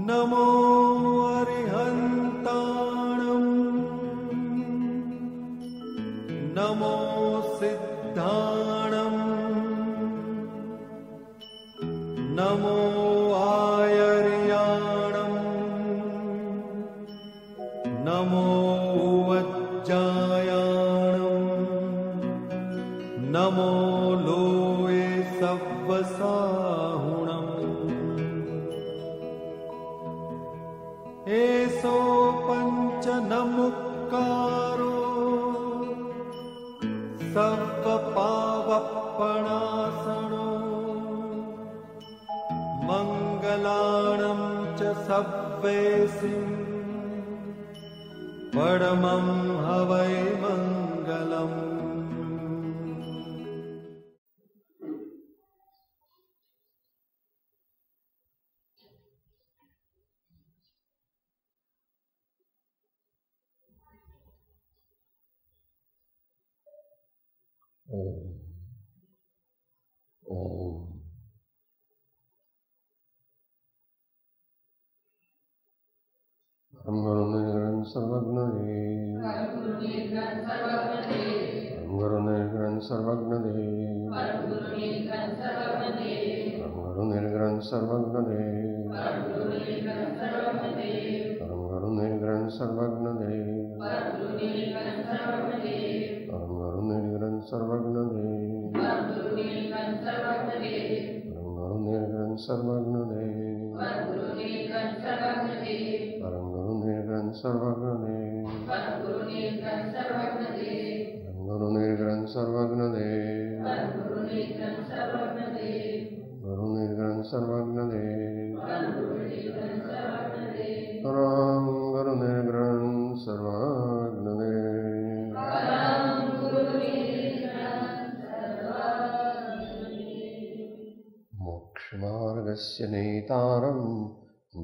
नमो अरिहन्ताणम् नमो सिद्धाणम् नमो आयर्याणम् नमो वज्जायाणम् नमो लोये सव्वसाहुणम् एसो पञ्चनमुक्कारो सव्वपावप्पणासनो मङ्गलाणं च सव्वेसिं परमं हवै मङ्गलम्। मोक्षमार्गस्य नेतारं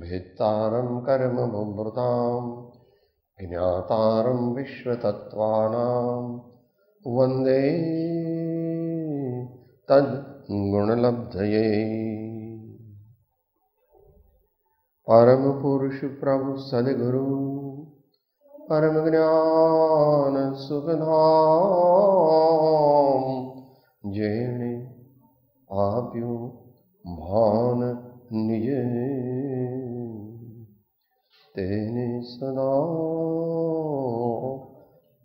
भेत्तारं कर्म भवभृतां ज्ञातारं विश्वतत्त्वानां वन्दे तद्गुणलब्धये। परमपुरुष प्रभु सद्गुरु परम ज्ञान सुखधाम जेने आप्यो भान निज तेने सदा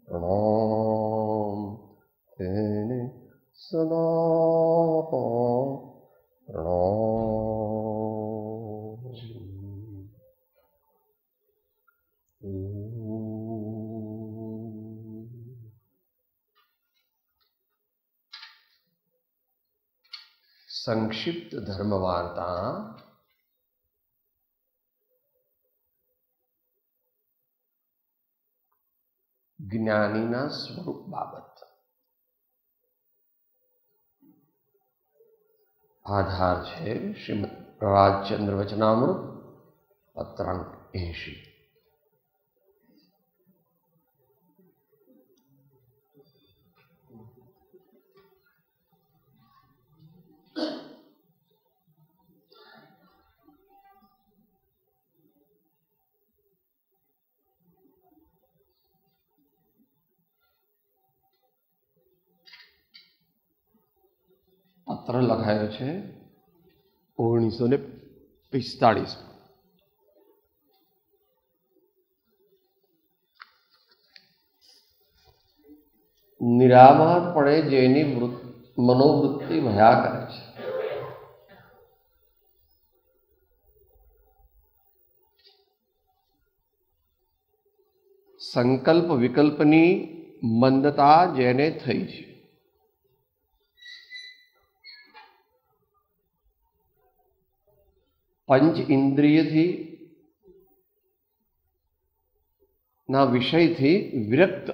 प्रणाम तेने सदा प्रणाम। संक्षिप्त धर्म वार्ता ज्ञानीना स्वरूप बाबत। आधार है श्रीमद प्रभातचंद्र वचनामृत पत्रांक 80। પત્ર લખાયો છે 1945। નિરામયપણે જેની મનોવૃત્તિ ભયા કરે છે, સંકલ્પ વિકલ્પની મંદતા જેને થઈ છે, पंच इंद्रिय थी ना विषय थी विरक्त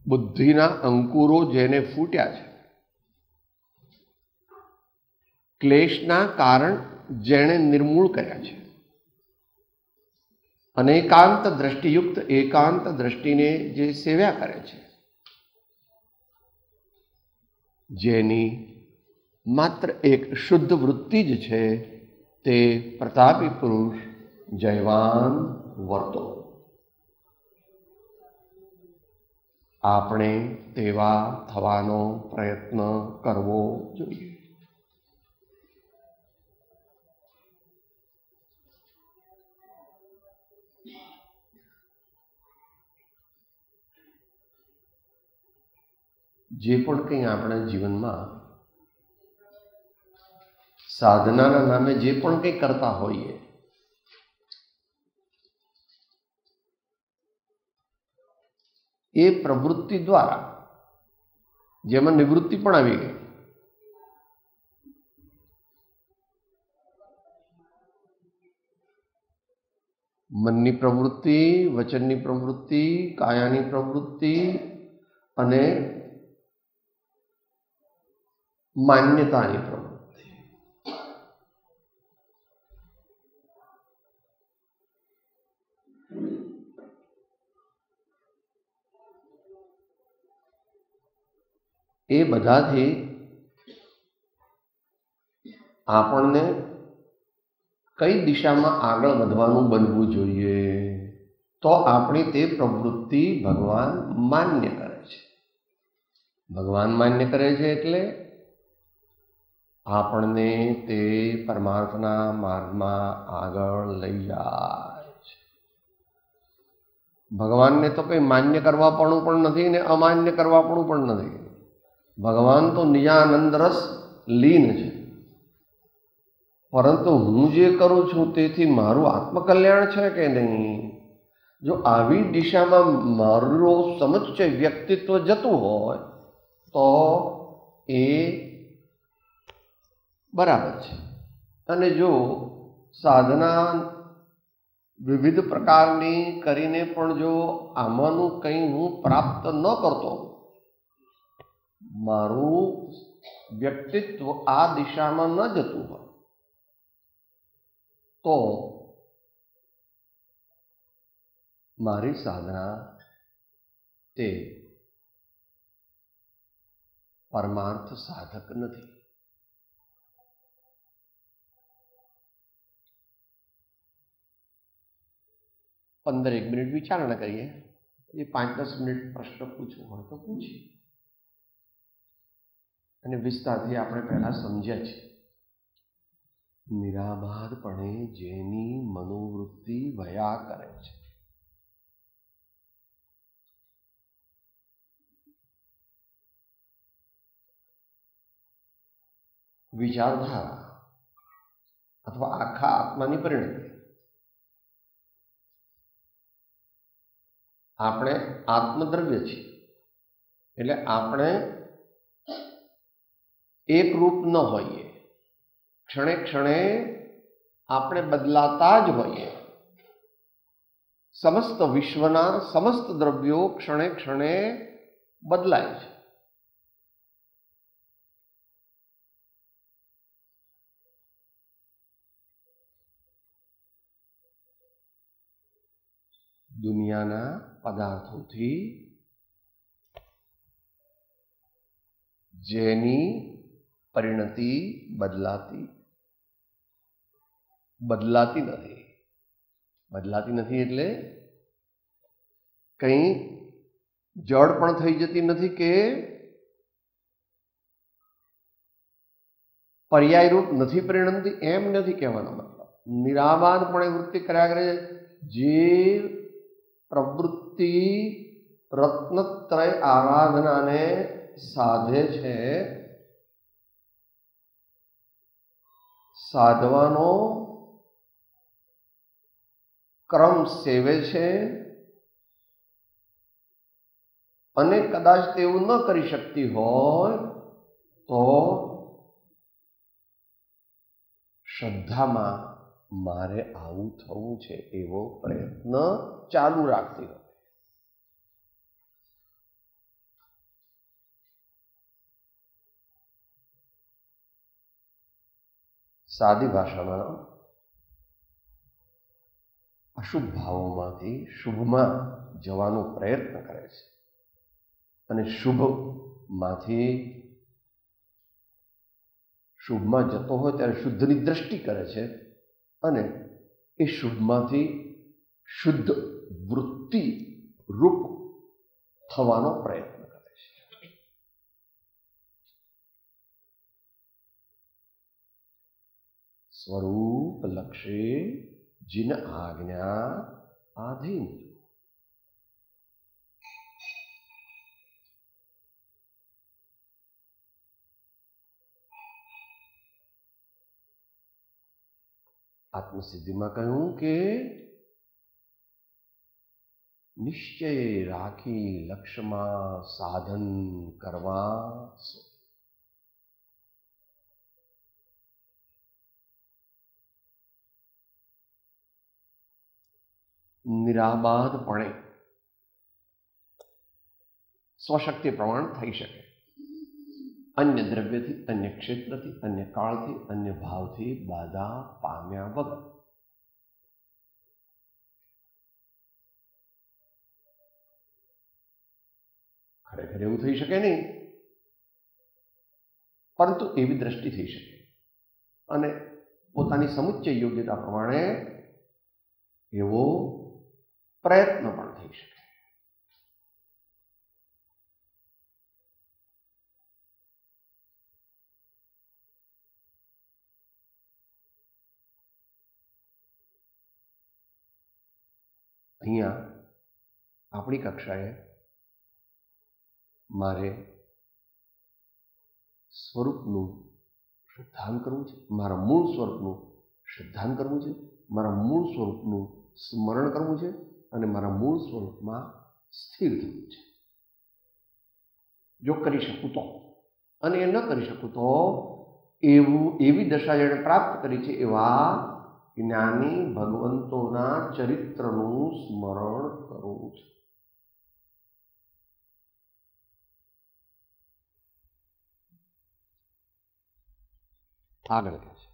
बुद्धि ना अंकुरो जेने फूट्या छे, क्लेश ना कारण जेने निर्मूल कर्या छे, अनेकांत दृष्टियुक्त एकांत दृष्टि ने जे सेव्या करे छे, जेनी मात्र एक शुद्ध वृत्ति ज छे ते प्रतापी पुरुष જયવાન વર્તો. આપણે તેવા થવાનો પ્રયત્ન કરવો જોઈએ. જે પણ કંઈ આપણા જીવનમાં સાધનાના નામે જે પણ કંઈ કરતા હોઈએ, એ પ્રવૃત્તિ દ્વારા, જેમાં નિવૃત્તિ પણ આવી ગઈ, મનની પ્રવૃત્તિ, વચનની પ્રવૃત્તિ, કાયાની પ્રવૃત્તિ અને માન્યતાની પ્રવૃત્તિ. એ બધાથી આપણને કઈ દિશામાં આગળ વધવાનું બનવું જોઈએ, તો આપણી તે પ્રવૃત્તિ ભગવાન માન્ય કરે છે. ભગવાન માન્ય કરે છે એટલે આપણને તે પરમાર્થના માર્ગમાં આગળ લઈ જાય છે. ભગવાનને તો કંઈ માન્ય કરવાપણું પણ નથી ને અમાન્ય કરવાપણું પણ નથી. ભગવાન તો નિજાનંદ રસ લીન છે. પરંતુ હું જે કરું છું તેથી મારું આત્મકલ્યાણ છે કે નહીં, જો આવી દિશામાં મારો સમુચ્ચય વ્યક્તિત્વ જતું હોય તો એ બરાબર છે. અને જો સાધના વિવિધ પ્રકારની કરીને પણ જો આમાંનું કંઈ હું પ્રાપ્ત ન કરતો, મારું વ્યક્તિત્વ આ દિશામાં ન જતું હોય, તો મારી સાધના તે પરમાર્થ સાધક નથી. પંદર એક મિનિટ વિચારણા કરીએ. એ 5-10 મિનિટ પ્રશ્ન પૂછવો હોય તો પૂછીએ. અને વિસ્તારથી આપણે પહેલા સમજ્યા છીએ, નિરાભારપણે જેની મનોવૃત્તિ ભયા કરે છે, વિચારધારા અથવા આખા આત્માની પરિણતિ. આપણે આત્મદ્રવ્ય છીએ એટલે આપણે એક રૂપ ન હોઈએ. ક્ષણે ક્ષણે આપણે બદલાતા જ હોઈએ. સમસ્ત વિશ્વના સમસ્ત દ્રવ્યો ક્ષણે ક્ષણે બદલાય છે. દુનિયાના પદાર્થોથી જેની પરિણતિ બદલાતી નથી. બદલાતી નથી એટલે કંઈ જડ પણ થઈ જતી નથી કે પર્યાયરૂપ નથી પરિણમતી, એમ નથી કહેવાનો મતલબ. નિરાબાદપણે વૃત્તિ કર્યા કરે છે. જે પ્રવૃત્તિ રત્નત્રય આરાધનાને સાધે છે, સાધવાનો ક્રમ સેવે છે, અને કદાચ તેવું ન કરી શકતી હોય તો શ્રદ્ધામાં મારે આવું થવું છે એવો પ્રયત્ન ચાલુ રાખતી હોય. સાદી ભાષામાં અશુભ ભાવોમાંથી શુભમાં જવાનો પ્રયત્ન કરે છે અને શુભમાંથી શુભમાં જતો હોય ત્યારે શુદ્ધની દ્રષ્ટિ કરે છે અને એ શુભમાંથી શુદ્ધ વૃત્તિ રૂપ થવાનો પ્રયત્ન કરે છે. સ્વરૂપ લક્ષે જીન આજ્ઞા આધીન. આત્મસિદ્ધિમાં કહ્યું કે નિશ્ચય રાખી લક્ષ્યમાં સાધન કરવા. નિરાબાધપણે સ્વશક્તિ પ્રમાણ થઈ શકે. અન્ય દ્રવ્યથી, અન્ય ક્ષેત્રથી, અન્ય કાળથી, અન્ય ભાવથી બાધા પામ્યા વગર. ખરેખર એવું થઈ શકે નહીં, પરંતુ એવી દ્રષ્ટિ થઈ શકે અને પોતાની સમુચ્ચય યોગ્યતા પ્રમાણે એવો પ્રયત્ન પણ થઈ શકે. અહીંયા આપણી કક્ષાએ મારે સ્વરૂપનું શ્રદ્ધાન કરવું છે, મારા મૂળ સ્વરૂપનું શ્રદ્ધાન કરવું છે, મારા મૂળ સ્વરૂપનું સ્મરણ કરવું છે અને મારા મૂળ સ્વરૂપમાં સ્થિર થવું છે. જો કરી શકું તો, અને એ ન કરી શકું તો એવી દશા જેણે પ્રાપ્ત કરી છે એવા જ્ઞાની ભગવંતોના ચરિત્રનું સ્મરણ કરવું છે. આગળ કહે છે,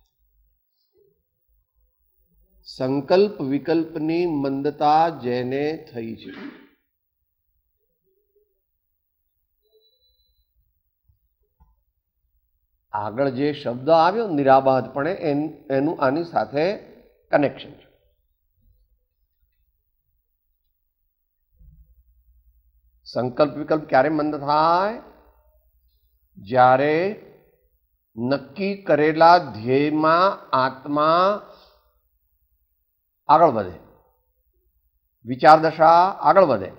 સંકલ્પ વિકલ્પની મંદતા જેને થઈ છે. આગળ જે શબ્દ આવ્યો નિરાબાધપણે, એનું આની સાથે કનેક્શન છે. સંકલ્પ વિકલ્પ ક્યારે મંદ થાય? જ્યારે નક્કી કરેલા ધ્યેયમાં આત્મા આગળ વધે, વિચાર દશા આગળ વધે.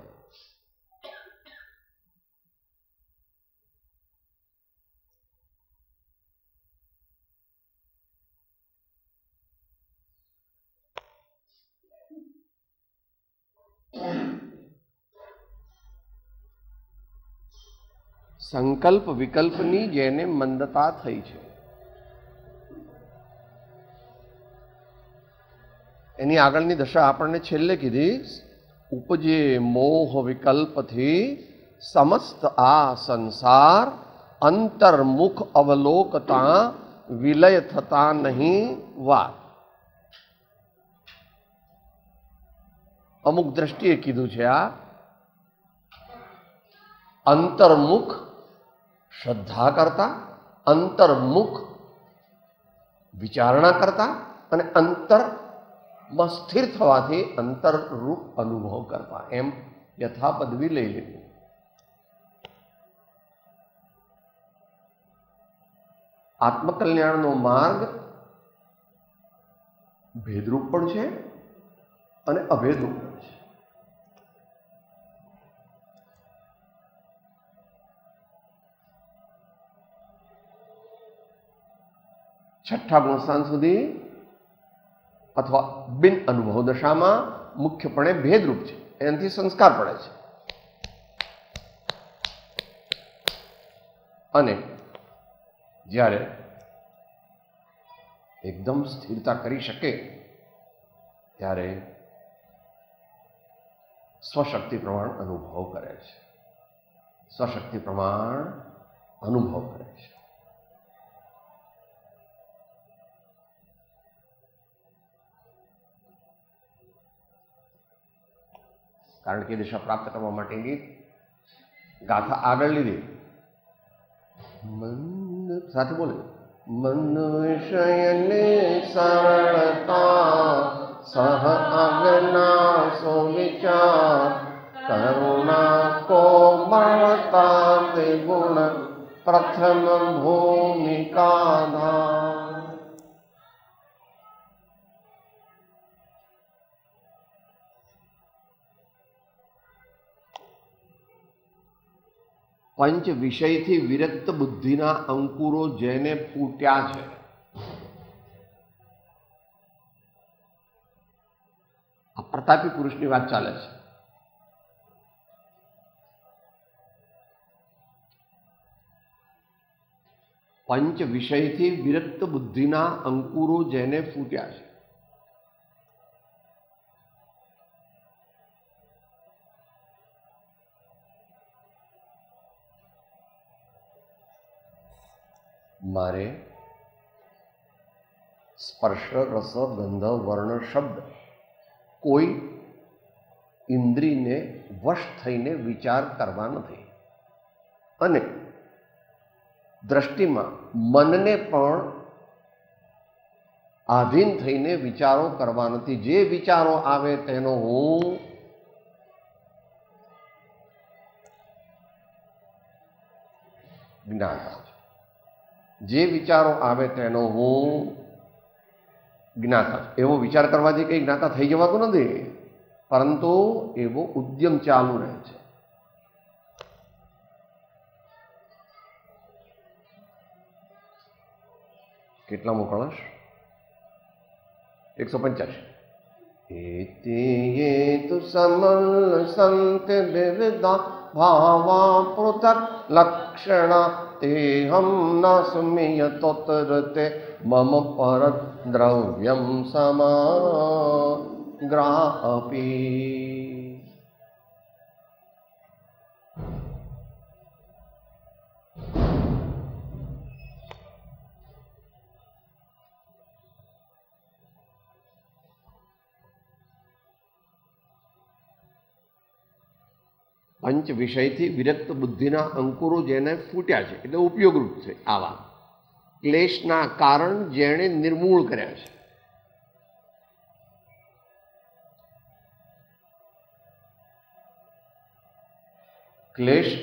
સંકલ્પ વિકલ્પની જેને મંદતા થઈ છે એની આગળની દશા આપણને છેલ્લે કીધી, ઉપજે મોહ વિકલ્પથી સમસ્ત આ સંસાર અંતર્મુખ અવલોકતા વિલય થતા નહીં વાત. અમુક દ્રષ્ટિએ કીધું છે આ. અંતર્મુખ શ્રદ્ધા કરતા, અંતર્મુખ વિચારણા કરતા અને અંતરમાં સ્થિર થવાથી અંતરરૂપ અનુભવ કરતા, એમ યથા પદવી લઈ લેવી. આત્મકલ્યાણનો માર્ગ ભેદરૂપ પણ છે અને અભેદરૂપ પણ છે. છઠ્ઠા ગુણસ્થાન સુધી અથવા બિન અનુભવ દશામાં મુખ્યપણે ભેદરૂપ છે, એનાથી સંસ્કાર પડે છે. અને જ્યારે એકદમ સ્થિરતા કરી શકે ત્યારે સ્વશક્તિ પ્રમાણ અનુભવ કરે છે, સ્વશક્તિ પ્રમાણ અનુભવ કરે છે. કારણ કે દિશા પ્રાપ્ત કરવા માટેની ગાથા આગળ લીધી. મન સાથે બોલે, મન વિષયને સરળતા सह अज्ञा सुविचार करुणा कोमलता गुण प्रथम भूमिका धार। पंच विषय थी विरक्त बुद्धिना अंकुरो जेने फूट्या छे। आ प्रतापी पुरुषनी वात चाले छे। पंच विषय थी विरक्त बुद्धिना अंकुरो जेने फूट्या छे। मारे स्पर्श रस गंध वर्ण शब्द कोई इंद्री ने वश थईने विचार करवा नथी अने दृष्टि में मन ने पण आधीन थईने विचारो करवा नथी। जे विचारो आवे तेनो हूँ ज्ञाता। जे विचारो आवे तेनो हूँ ज्ञाता। एवो विचार करवाथी कई ज्ञाता थई जवातो नथी, परंतु एवो उद्यम चालू रहे छे। કેટલામો કળશ 185। एते ये तु समल संत विविधा भावा पृथक लक्षणा ते हम न सुमियतोतरते मम पर द्रव्यम समाग्रापि। पंच विषय थी विरक्त बुद्धिना अंकुरो जेने फूट्या छे એટલે ઉપયોગરૂપ છે। આવા ક્લેશના કારણ જેણે નિર્મૂળ કર્યા છે। ક્લેશ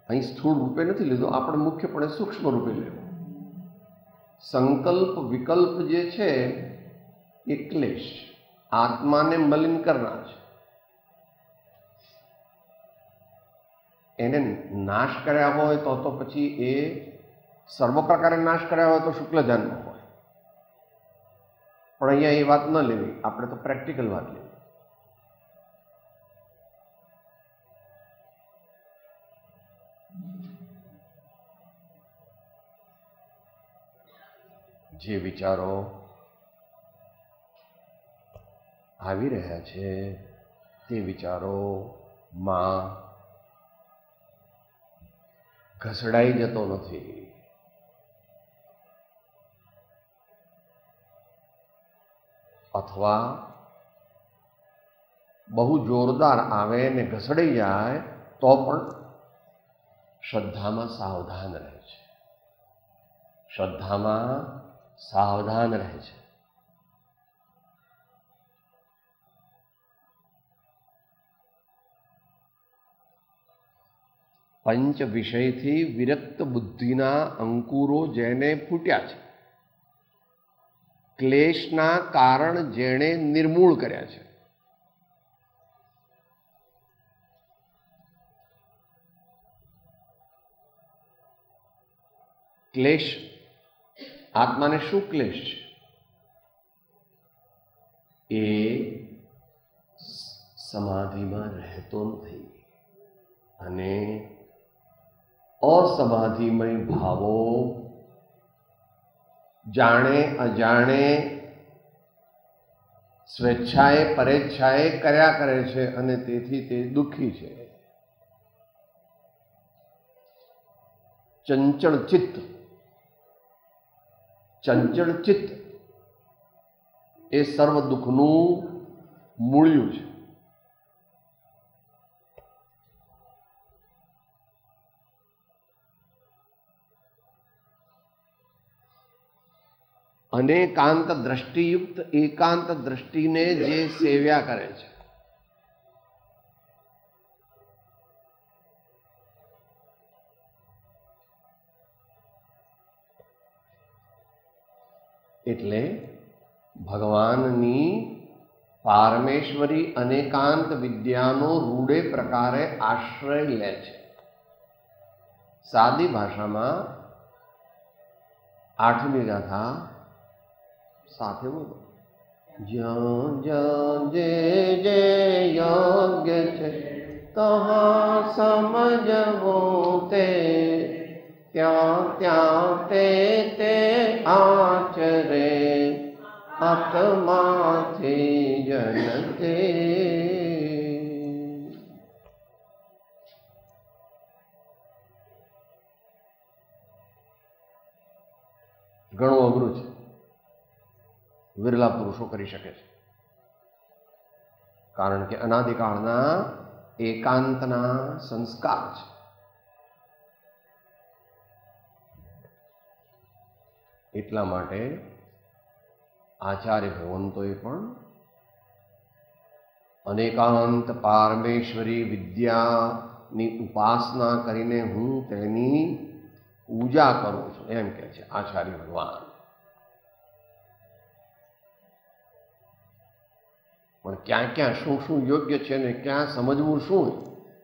અહીં સ્થૂળ રૂપે નથી લીધો, આપણે મુખ્યપણે સૂક્ષ્મ રૂપે લેવો। સંકલ્પ વિકલ્પ જે છે એ ક્લેશ આત્માને મલિન કરનાર છે। એને નાશ કર્યા હોય તો પછી એ સર્વ પ્રકારે નાશ કર્યા હોય તો શુક્લજાનનો હોય, પણ અહીંયા એ વાત ન લેવી, આપણે તો પ્રેક્ટિકલ વાત લેવી। જે વિચારો આવી રહ્યા છે તે વિચારોમાં ઘસડાઈ જતો નથી, अथवा बहु जोरदार आवे ने घसड़ी जाए तो पण श्रद्धा में सावधान रहे छे। श्रद्धा में सावधान रहे छे। पंच विषय थी विरक्त बुद्धिना अंकुरो जेने फूट्या छे, क्लेशना कारण जेणे निर्मूल कर्या छे। क्लेश आत्मा ने शू क्लेश ए समाधि में रहतो नहीं अने असमाधिमय भावो जाने अजाणे स्वेच्छाए परेच्छाए कर्या करे छे अने तेथी ते दुखी छे। चंचल चित्त ए सर्व दुखनु मूळियुं छे। અનેકાંત દ્રષ્ટિયુક્ત એકાંત દ્રષ્ટિને જે સેવ્યા કરે છે, એટલે ભગવાનની પારમેશ્વરી અનેકાંત વિદ્યાનો રૂડે પ્રકારે આશ્રય લે છે. સાદી ભાષામાં 8મી ગાથા સાથે બોલો. જ્યાં જ્યાં જે જે યોગ્ય છે તહાં સમજવું તે, ત્યાં ત્યાં તે તે આચરે આત્માથી જનતે. ઘણું અઘરું છે, વિરલા પુરુષો કરી શકે છે, કારણ કે અનાદિકાળના એકાંતના સંસ્કાર છે. એટલા માટે આચાર્ય ભગવંતોએ પણ અનેકાંત પારમેશ્વરી વિદ્યાની ઉપાસના કરીને હું તેની પૂજા કરું છું એમ કહે છે આચાર્ય ભગવાન. પણ ક્યાં ક્યાં શું શું યોગ્ય છે ને ક્યાં સમજવું શું,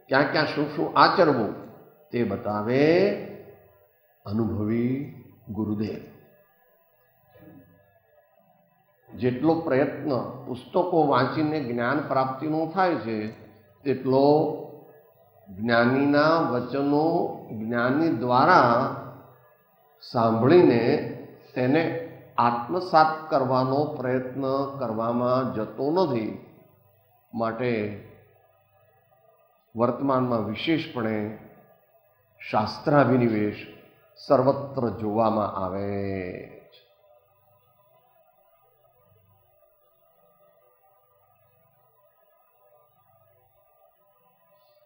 ક્યાં ક્યાં શું શું આચરવું તે બતાવે અનુભવી ગુરુદેવ. જેટલો પ્રયત્ન પુસ્તકો વાંચીને જ્ઞાન પ્રાપ્તિનો થાય છે, તેટલો જ્ઞાનીના વચનો જ્ઞાની દ્વારા સાંભળીને તેને આત્મસાત કરવાનો પ્રયત્ન કરવામાં જતો નથી. માટે વર્તમાનમાં વિશેષપણે શાસ્ત્રાભિનિવેશ સર્વત્ર જોવામાં આવે છે.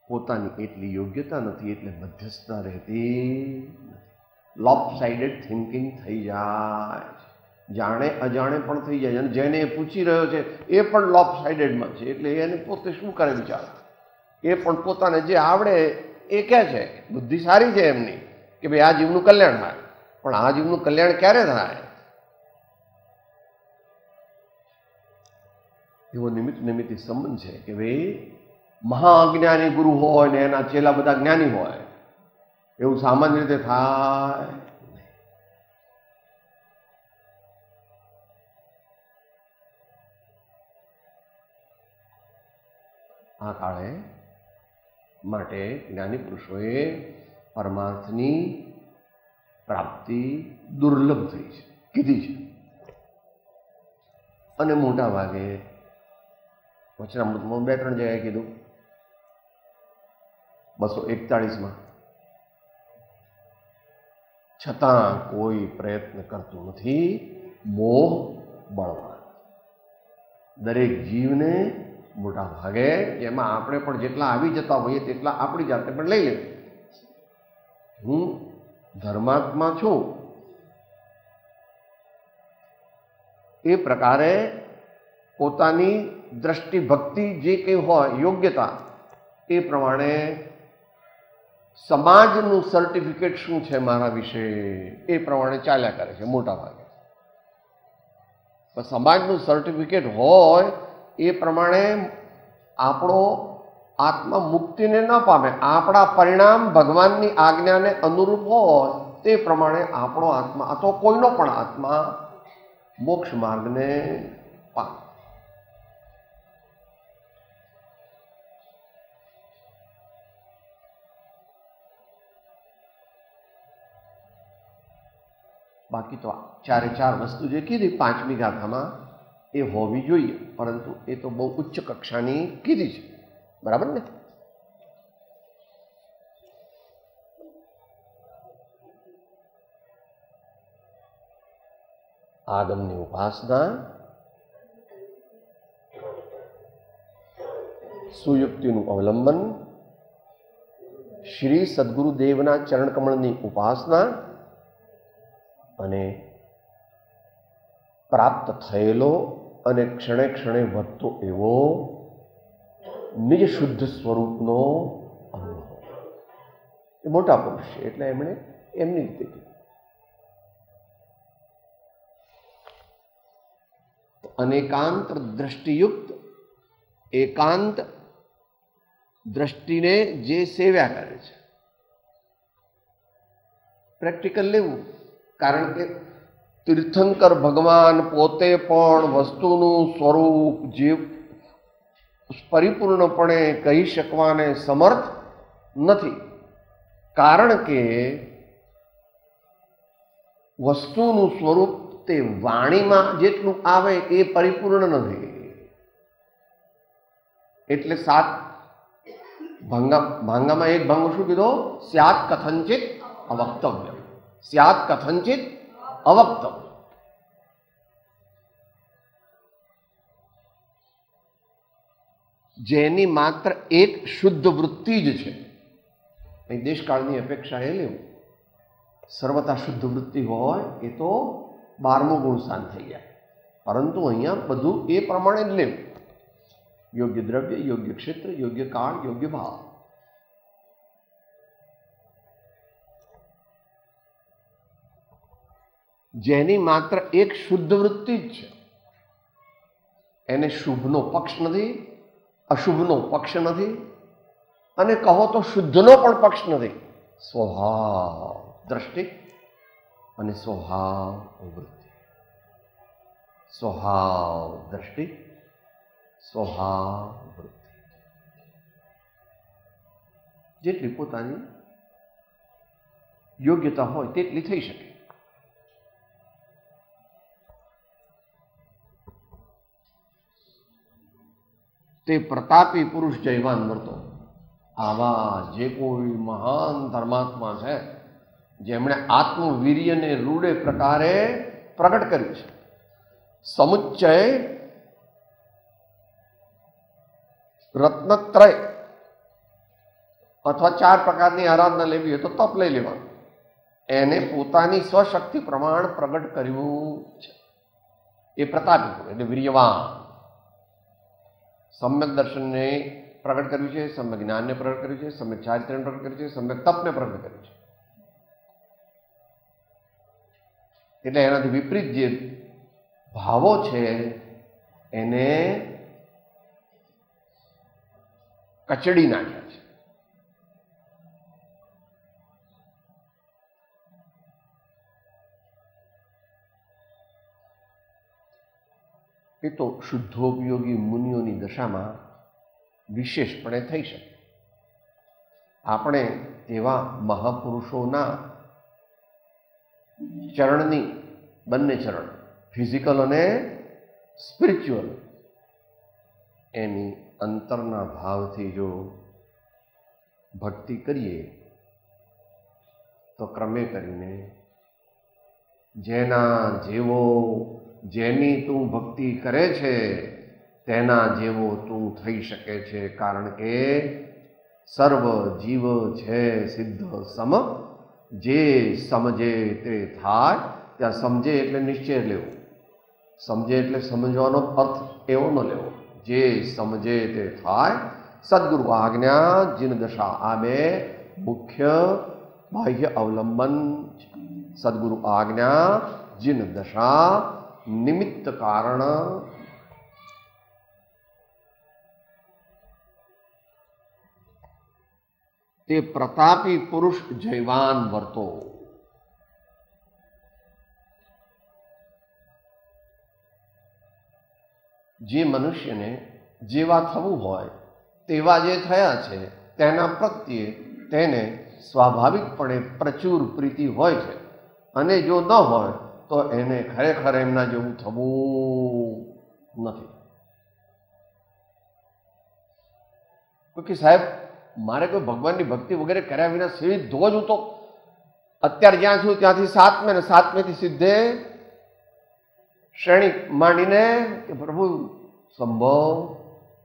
પોતાની એટલી યોગ્યતા નથી એટલે મધ્યસ્થતા રહેતી નથી. લોપસાઇડેડ થિંકિંગ થઈ જાય, જાણે અજાણે પણ થઈ જાય. અને જેને પૂછી રહ્યો છે એ પણ લોપસાઇડેડમાં છે, એટલે એને પોતે શું કરે બિચારા? એ પણ પોતાને જે આવડે એ કહે છે, બુદ્ધિ સારી છે એમની કે ભાઈ આ જીવનું કલ્યાણ થાય, પણ આ જીવનું કલ્યાણ ક્યારે થાય? એવો નિમિત્ત સંબંધ છે કે ભાઈ મહાજ્ઞાની ગુરુ હોય ને એના ચેલા બધા જ્ઞાની હોય, એવું સામાન્ય રીતે થાય. આ કાળે માટે જ્ઞાની પુરુષોએ પરમાર્થની પ્રાપ્તિ દુર્લભ થઈ છે કીધી છે. અને મોટા ભાગે વચનામૃતમાં 2-3 જગ્યાએ કીધું, 241માં, છતાં કોઈ પ્રયત્ન કરતું નથી, મોહ બળવાન. દરેક જીવને મોટા ભાગે, જેમાં આપણે પણ જેટલા આવી જતા હોઈએ તેટલા આપણી જાતે પણ લઈ લેવું. હું ધર્માત્મા છું એ પ્રકારે પોતાની દ્રષ્ટિ ભક્તિ જે કંઈ હોય યોગ્યતા એ પ્રમાણે સમાજનું સર્ટિફિકેટ શું છે મારા વિશે એ પ્રમાણે ચાલ્યા કરે છે મોટા ભાગે. પણ સમાજનું સર્ટિફિકેટ હોય એ પ્રમાણે આપણો આત્મા મુક્તિને ન પામે. આપણા પરિણામ ભગવાનની આજ્ઞાને અનુરૂપ હોય તે પ્રમાણે આપણો આત્મા અથવા કોઈનો પણ આત્મા મોક્ષ માર્ગને પામે. બાકી તો 4 વસ્તુ જે કીધી 5મી ગાથામાં એ હોવી જોઈએ, પરંતુ એ તો બહુ ઉચ્ચ કક્ષાની કીધી છે, બરાબર ને? આગમની ઉપાસના, સુયુક્તિનું અવલંબન, શ્રી સદગુરુદેવના ચરણકમળની ઉપાસના અને પ્રાપ્ત થયેલો અને ક્ષણે ક્ષણે વધતો એવો નિજ શુદ્ધ સ્વરૂપનો અનુભવ. એ મોટા પુરુષ છે એટલે એમણે એમની રીતે કીધું. અનેકાંત દ્રષ્ટિયુક્ત એકાંત દ્રષ્ટિને જે સેવ્યા કરે છે, પ્રેક્ટિકલ લેવું. કારણ કે તીર્થંકર ભગવાન પોતે પણ વસ્તુનું સ્વરૂપ જે પરિપૂર્ણપણે કહી શકવાને સમર્થ નથી. કારણ કે વસ્તુનું સ્વરૂપ તે વાણીમાં જેટલું આવે એ પરિપૂર્ણ નથી. એટલે સાત ભાંગામાં એક ભાંગો શું કીધો? સ્યાત કથંચિત અવક્તવ્ય. સ્યાત કથંચિત અવક્તવ્ય. જેની માત્ર એક શુદ્ધ વૃત્તિ જ છે. અહીં દેશકાળની અપેક્ષા એ લેવું. સર્વતા શુદ્ધ વૃત્તિ હોય એ તો 12મો ગુણ શાંત થઈ જાય. પરંતુ અહીંયા બધું એ પ્રમાણે જ લેવું. યોગ્ય દ્રવ્ય, યોગ્ય ક્ષેત્ર, યોગ્ય કાળ, યોગ્ય ભાવ. જેની માત્ર એક શુદ્ધ વૃત્તિ જ છે, એને શુભનો પક્ષ નથી, અશુભનો પક્ષ નથી, અને કહો તો શુદ્ધનો પણ પક્ષ નથી. સ્વભાવ દ્રષ્ટિ અને સ્વભાવ વૃત્તિ. સ્વભાવ દ્રષ્ટિ, સ્વભાવ વૃત્તિ. જેટલી પોતાની યોગ્યતા હોય તેટલી થઈ શકે. તે પ્રતાપી પુરુષ જયવાન વર્તો. આવા જે કોઈ મહાન ધર્માત્મા છે જેમણે આત્મવીર્યને રૂડે પ્રકારે પ્રગટ કર્યું છે. સમુચ્ચય રત્નત્રય અથવા 4 પ્રકારની આરાધના લેવી હોય તો તપ લઈ લેવાનું. એને પોતાની સ્વશક્તિ પ્રમાણ પ્રગટ કર્યું છે. એ પ્રતાપી પુરુષ એટલે વીર્યવાન. સમ્યક દર્શનને પ્રગટ કર્યું છે, સમ્યક જ્ઞાનને પ્રગટ કર્યું છે, સમ્યક ચારિત્રને પ્રગટ કર્યું છે, સમ્યક તપને પ્રગટ કર્યું છે. એટલે એનાથી વિપરીત જે ભાવો છે એને કચડી નાખ્યા છે. એ તો શુદ્ધોપયોગી મુનિઓની દશામાં વિશેષપણે થઈ શકે. આપણે એવા મહાપુરુષોના ચરણની બંને ચરણ, ફિઝિકલ અને સ્પિરિચ્યુઅલ, એની અંતરના ભાવથી જો ભક્તિ કરીએ તો ક્રમે કરીને જેના જેવો જેની તું ભક્તિ કરે છે તેના જેવો તું થઈ શકે છે. કારણ કે સર્વ જીવ છે સિદ્ધ સમ, જે સમજે તે થાય. ત્યાં સમજે એટલે નિશ્ચય લેવો, સમજે એટલે સમજવાનો અર્થ એવો ન લેવો. જે સમજે તે થાય. સદગુરુ આજ્ઞા જીન દશા આ બે મુખ્ય બાહ્ય અવલંબન છે. સદગુરુ આજ્ઞા જીન દશા નિમિત્ત કારણ. તે પ્રતાપી પુરુષ જયવાન વર્તો. જે મનુષ્યને જેવા થવું હોય તેવા જે થયા છે તેના પ્રત્યે તેને સ્વાભાવિકપણે પ્રચુર પ્રીતિ હોય છે. અને જો ન હોય તો એને ખરેખર એમના જેવું થવું નથી. કે સાહેબ મારે કોઈ ભગવાનની ભક્તિ વગેરે કર્યા વિના સીધો જ હું તો અત્યારે જ્યાં છું ત્યાંથી 7મે ને 7મેથી સીધે શ્રેણી માંડીને કે પ્રભુ સંભવ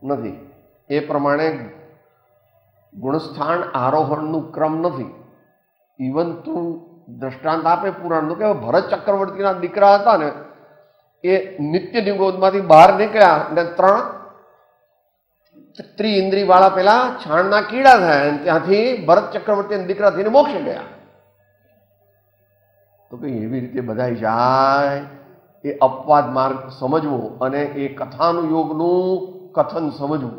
નથી. એ પ્રમાણે ગુણસ્થાન આરોહણનું ક્રમ નથી. ઇવન તું દ્રષ્ટાંત આપે પુરાણનું કે ભરત ચક્રવર્તીના દીકરા હતા ને એ નિત્ય નિગોદમાંથી બહાર નીકળ્યા અને 3 ત્રિઇન્દ્રિય વાળા પેલા છાણના કીડા થયા અને ત્યાંથી ભરત ચક્રવર્તી દીકરા થઈને મોક્ષે ગયા. તો કઈ એવી રીતે બધાય જાય એ અપવાદ માર્ગ સમજવો અને એ કથાનુયોગનું કથન સમજવું.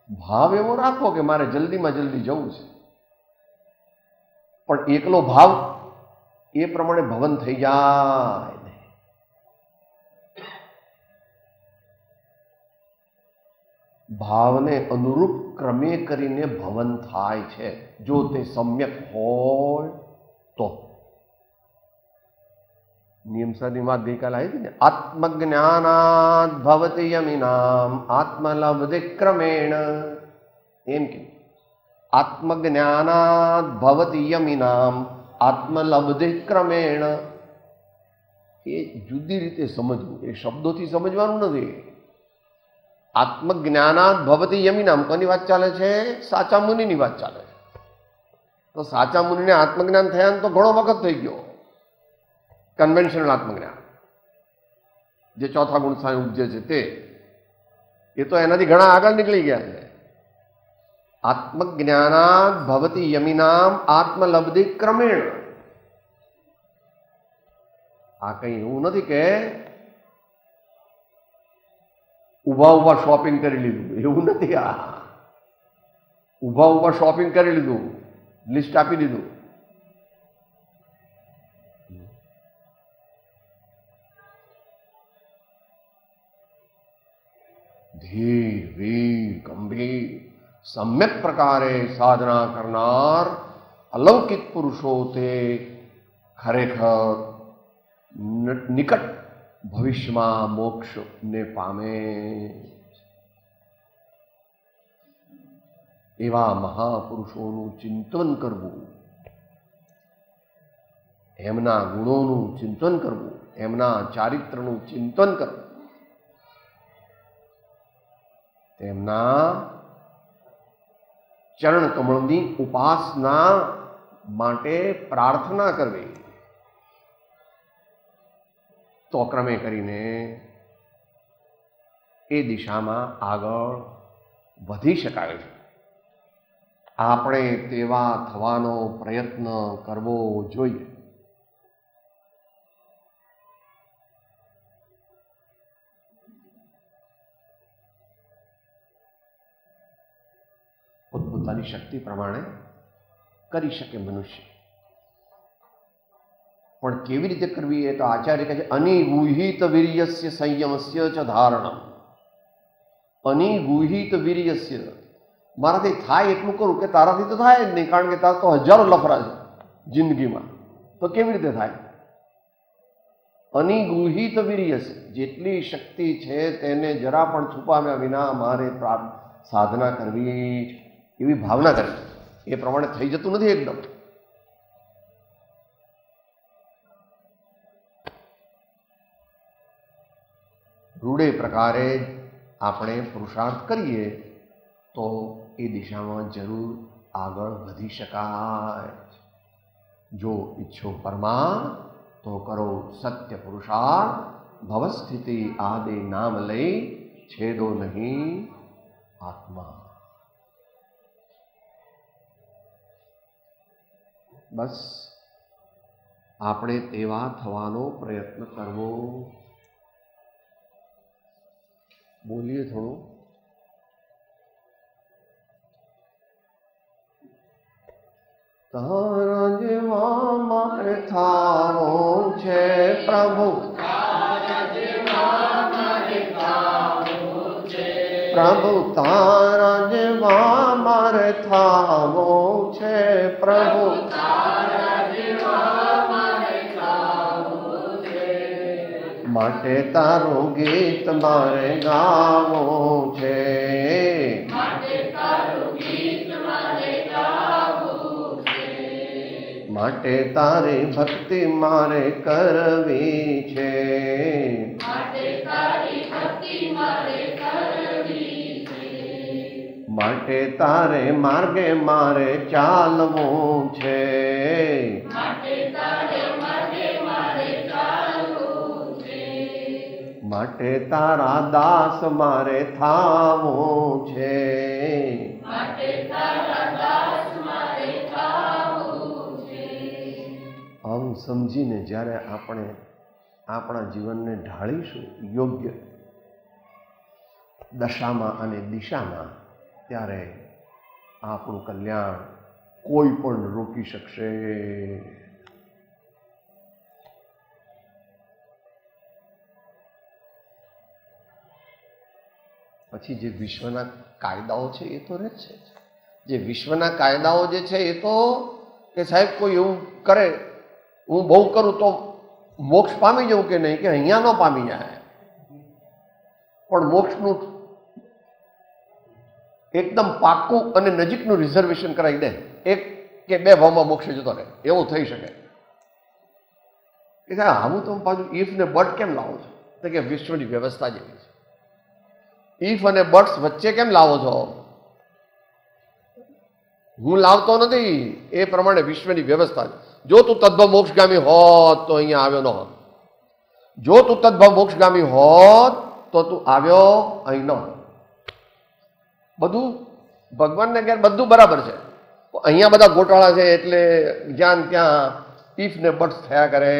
ભાવ એવો રાખો કે મારે જલ્દીમાં જલ્દી જવું છે, પણ એકલો ભાવ એ પ્રમાણે ભવન થઈ જાય. ભાવને અનુરૂપ ક્રમે કરીને ભવન થાય છે, જો તે સમ્યક હોય તો. નિયમસાની વાત ગઈકાલે આવી હતી ને, આત્મજ્ઞાનાદ ભવતિ યમિનામ આત્મલબ્ધિ ક્રમેણ. એમ કે આત્મજ્ઞાનાદ ભવતિ યમિનામ આત્મલબ્ધિ ક્રમેણ. એ જુદી રીતે સમજવું, એ શબ્દોથી સમજવાનું નથી. આત્મજ્ઞાનાદ ભવતી યમિનામ કોની વાત ચાલે છે? સાચા મુનિની વાત ચાલે છે. તો સાચા મુનિને આત્મજ્ઞાન થયા તો ઘણો વખત થઈ ગયો. કન્વેન્શનલ આત્મજ્ઞાન જે ચોથા ગુણ સામે ઉપજે છે તે, એ તો એનાથી ઘણા આગળ નીકળી ગયા છે. આત્મજ્ઞાનાદ ભવતી યમિનામ આત્મલબ્ધિ ક્રમેણ. આ કઈ એવું નથી કે ઉભા ઉભા શોપિંગ કરી લીધું, એવું નથી. આ ઉભા ઉભા શોપિંગ કરી લીધું, લિસ્ટ આપી દીધું. ધીર વીર ગંભીર સમ્યક પ્રકારે સાધના કરનાર અલૌકિક પુરુષો તે ખરેખર નિકટ ભવિષ્યમાં મોક્ષને પામે. એવા મહાપુરુષોનું ચિંતન કરવું, એમના ગુણોનું ચિંતન કરવું, એમના ચારિત્રનું ચિંતન કરવું, તેમના ચરણ કમળની ઉપાસના માટે પ્રાર્થના કરવી. તો ક્રમે કરીને એ દિશામાં આગળ વધી શકાય છે. આપણે તેવા થવાનો પ્રયત્ન કરવો જોઈએ. પોતપોતાની શક્તિ પ્રમાણે કરી શકે મનુષ્ય, પણ કેવી રીતે કરવી એ તો આચાર્ય કહે છે અનિગુહિત વીર્યસ્ય સંયમસ્ય ચ ધારણમ. અનિગુહિત વીર્યસ્ય, મારાથી થાય એટલું કરું, કે તારાથી તો થાય જ નહીં, કારણ કે તારા તો હજારો લફરા છે જિંદગીમાં, તો કેવી રીતે થાય? અનિગુહિત વીર્યસ્ય, જેટલી શક્તિ છે તેને જરા પણ છુપાવ્યા વિના મારે સાધના કરવી, એવી ભાવના કરવી. એ પ્રમાણે થઈ જતું નથી એકદમ. રૂઢે પ્રકારે આપણે પુરુષાર્થ કરીએ તો એ દિશામાં જરૂર આગળ વધી શકાય. જો ઈચ્છો પરમા તો કરો સત્ય પુરુષાર્થ, ભવસ્થિતિ આદિ નામ લઈ છેદો નહીં આત્મા. બસ આપણે તેવા થવાનો પ્રયત્ન કરવો. બોલીએ થોડું. તારા જેવા મારે થાવો છે પ્રભુ, પ્રભુ તારા જેવા મારે થાવો છે પ્રભુ, માટે તારું ગીત મારે ગાવું છે, માટે તારી ભક્તિ મારે કરવી છે, માટે તારે માર્ગે મારે ચાલવું છે, માટે તારા દાસ મારે થાવું છે, આમ સમજીને જ્યારે આપણે આપણા જીવનને ઢાળીશું યોગ્ય દશામાં અને દિશામાં, ત્યારે આપણું કલ્યાણ કોઈ પણ રોકી શકશે. પછી જે વિશ્વના કાયદાઓ છે એ તો રહે છે. જે વિશ્વના કાયદાઓ જે છે એ તો કે સાહેબ કોઈ એવું કરે, હું બહુ કરું તો મોક્ષ પામી જવું કે નહીં, કે અહીંયા ન પામી જાય, પણ મોક્ષનું એકદમ પાક્કું અને નજીકનું રિઝર્વેશન કરાવી દે, 1 કે 2 ભાવમાં મોક્ષે જતો રહે, એવું થઈ શકે. કે સાહેબ આવું તો પાછું ઇફ ને બટ કેમ લાવો છો? તો કે વિશ્વની વ્યવસ્થા જેવી છે. ઇફ અને બટ્સ વચ્ચે કેમ લાવો છો? હું લાવતો નથી, એ પ્રમાણે વિશ્વની વ્યવસ્થા છે. જો તું તદ્ભવ મોક્ષગામી હોત તો અહીંયા આવ્યો ન હોત, જો તું તદ્ભવ મોક્ષગામી હોત તો તું આવ્યો અહીં ન હોત. બધું ભગવાનને ઘેર બધું બરાબર છે, અહીંયા બધા ગોટાળા છે, એટલે જ્યાં ત્યાં ઇફ ને બટ્સ થયા કરે.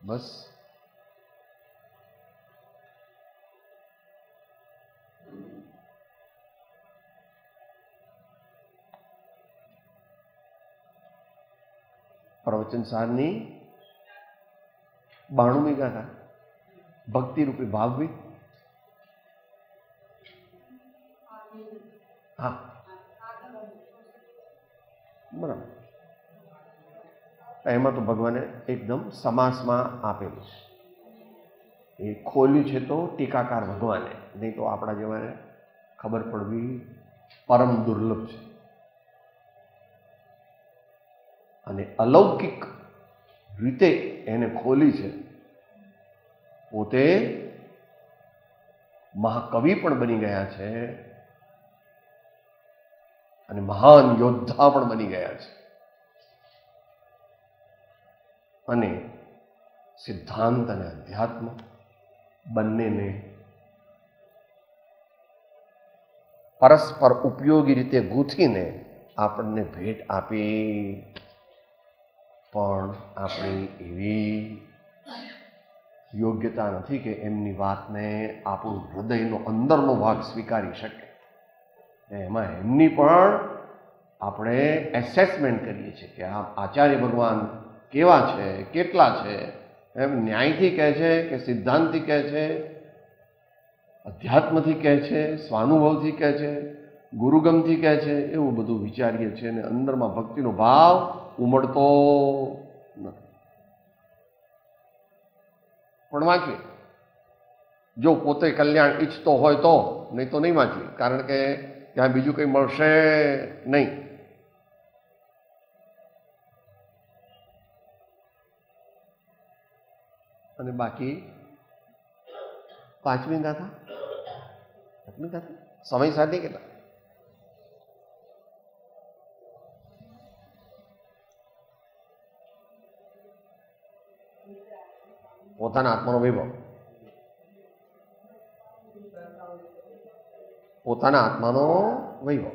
બસ પ્રવચન સારની 92મી ગાથા ભક્તિ રૂપી ભાવવી. હા બરાબર. એમાં તો ભગવાને એકદમ સમાસમાં આપેલું છે. એ ખોલ્યું છે તો ટીકાકાર ભગવાને, નહીં તો આપણા જેવાને ખબર પડવી પરમ દુર્લભ છે. અને અલૌકિક રીતે એને ખોલી છે. પોતે મહાકવિ પણ બની ગયા છે અને મહાન યોદ્ધા પણ બની ગયા છે. અને સિદ્ધાંત અને અધ્યાત્મ બંનેને પરસ્પર ઉપયોગી રીતે ગૂંથીને આપણને ભેટ આપી. પણ આપણી એવી યોગ્યતા નથી કે એમની વાતને આપણું હૃદયનો અંદરનો ભાગ સ્વીકારી શકે. એમાં એમની પણ આપણે એસેસમેન્ટ કરીએ છીએ કે આ આચાર્ય ભગવાન કેવા છે, કેટલા છે, એમ ન્યાયથી કહે છે કે સિદ્ધાંતથી કહે છે, અધ્યાત્મથી કહે છે, સ્વાનુભવથી કહે છે, ગુરુગમથી કહે છે, એવું બધું વિચારીએ છીએ અને અંદરમાં ભક્તિનો ભાવ ઉમડતો નથી. પણ વાંચીએ જો પોતે કલ્યાણ ઈચ્છતો હોય તો, નહીં તો નહીં વાંચવી, કારણ કે ત્યાં બીજું કંઈ મળશે નહીં. અને બાકી 5મી ગાથા, 8મી ગાથા સમય સાથે કેટલા? પોતાના આત્માનો વૈભવ, પોતાના આત્માનો વૈભવ.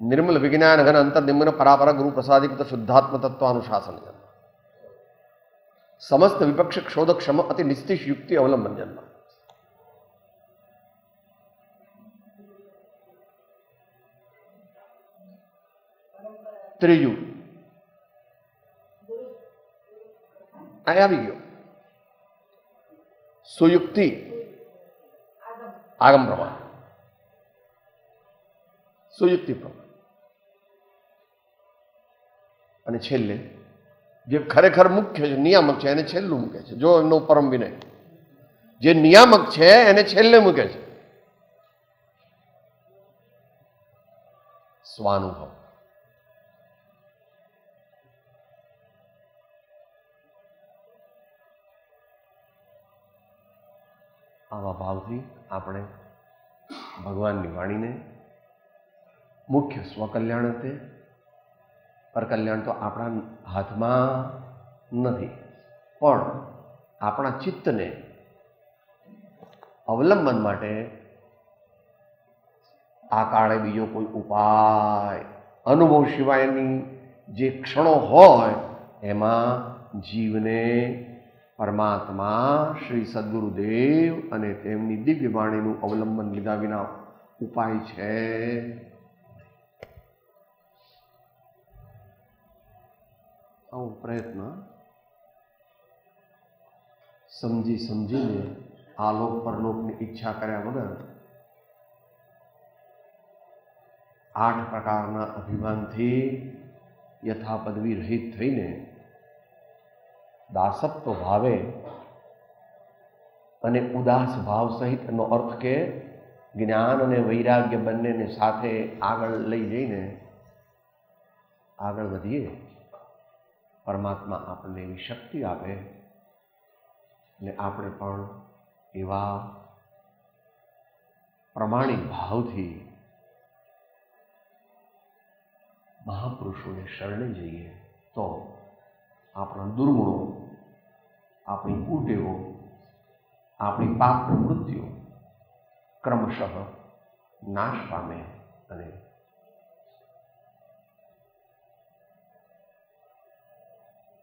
निर्मल विज्ञान घन अंतर निम्न परापर गुरु प्रसादित शुद्धात्म तत्वानुशासन जन्म समस्त विपक्ष क्षोध क्षम अति निस्तिश युक्ति अवलंबन जन्म. ત્રીજું અહીં આવી ગયો સુયુક્તિ આગમ પ્રમાણ, સુયુક્તિ પ્રમાણ. અને છેલ્લે જે ખરેખર મુખ્ય છે, નિયામક છે, એને છેલ્લું મૂકે છે. જો એમનો પરમ વિનય જે નિયામક છે એને છેલ્લે મૂકે છે. સ્વાનુભવ. આવા ભાવથી આપણે ભગવાનની વાણીને મુખ્ય સ્વકલ્યાણ અર્થે, પરકલ્યાણ તો આપણા હાથમાં નથી, પણ આપણા ચિત્તને અવલંબન માટે આ કાળે બીજો કોઈ ઉપાય, અનુભવ સિવાયની જે ક્ષણો હોય એમાં જીવને પરમાત્મા શ્રી સદગુરુદેવ અને તેમની દિવ્ય વાણીનું અવલંબન લીધા વિના ઉપાય છે. આવો પ્રયત્ન સમજી સમજીને આલોક પરલોકની ઈચ્છા કર્યા વગર 8 પ્રકારના અભિમાનથી યથાપદવી રહિત થઈને દાસત્વ ભાવે અને ઉદાસ ભાવ સહિત એનો અર્થ કે જ્ઞાન અને વૈરાગ્ય બંનેને સાથે આગળ લઈ જઈને આગળ વધીએ. પરમાત્મા આપણને એવી શક્તિ આપે અને આપણે પણ એવા પ્રમાણિક ભાવથી મહાપુરુષોને શરણે જઈએ તો આપણા દુર્ગુણો, આપણી કુટેવો, આપણી પાપ પ્રવૃત્તિઓ ક્રમશઃ નાશ પામે અને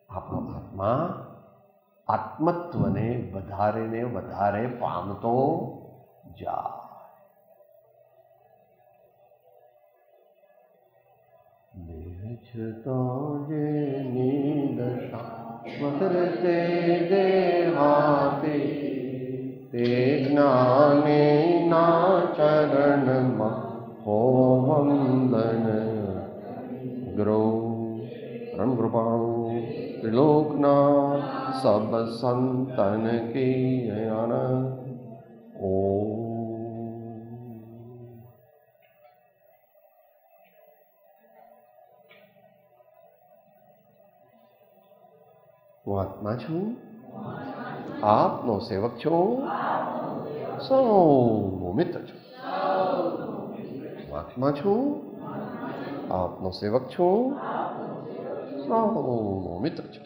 આપણો આત્મા આત્મત્વને વધારે ને વધારે પામતો જાય. જેની દશા વતરતે દેહાતે તે જ્ઞાને ના ચરણમાં હો વંદન ગુરુ પરમ કૃપાળુ ત્રિલોકના સબ સંતન કી આનંદ. ઓમ. હું આત્મા છું, આપનો સેવક છું, સૌનો મિત્ર છું. હું આત્મા છું, આપનો સેવક છું, સૌનો મિત્ર છું.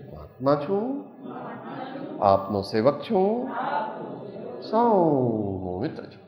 હું આત્મા છું, આપનો સેવક છું, સૌનો મિત્ર છું.